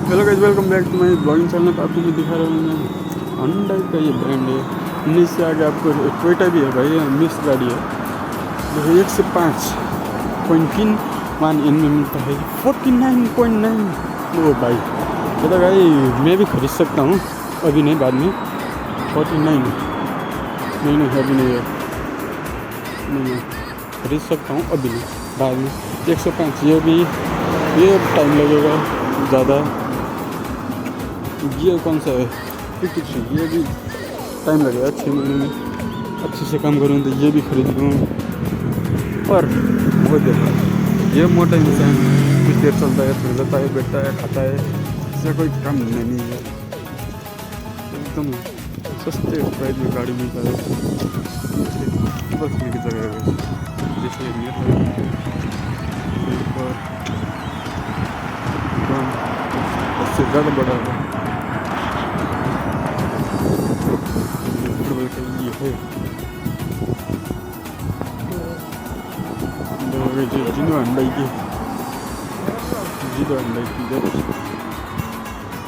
Hello guys, welcome back to my vlogging channel. तो आपको मैं दिखा रहा हूँ मैं होंडा का ये ब्रांड है। 19 से आगे आपको टोयोटा भी है भाई, मिक्स गाड़ी है। देखो 1 से 5.3 वन इनमें मिलता है 49.9। ओ भाई, ये तो भाई मैं भी खरीद सकता हूँ, अभी नहीं, बाद में। 49 नहीं अभी नहीं है, नहीं खरीद सकता हूँ, अभी नहीं, बाद में। 105 ये टाइम लगेगा ज़्यादा। ये कौन सा है 53, ये भी टाइम लगेगा 6 महीने में। अच्छे से काम करूँ तो ये भी खरीद लूँ। पर वो देखो, ये मोटा इंसान कुछ देर चलता है, फिर जाता है, बैठता है, खाता है, इससे कोई काम नहीं है। एकदम सस्ते प्राइस में गाड़ी मिलता है, बस की जगह है। जैसे उससे ज़्यादा बड़ा है ये है। जिनो हंडाई की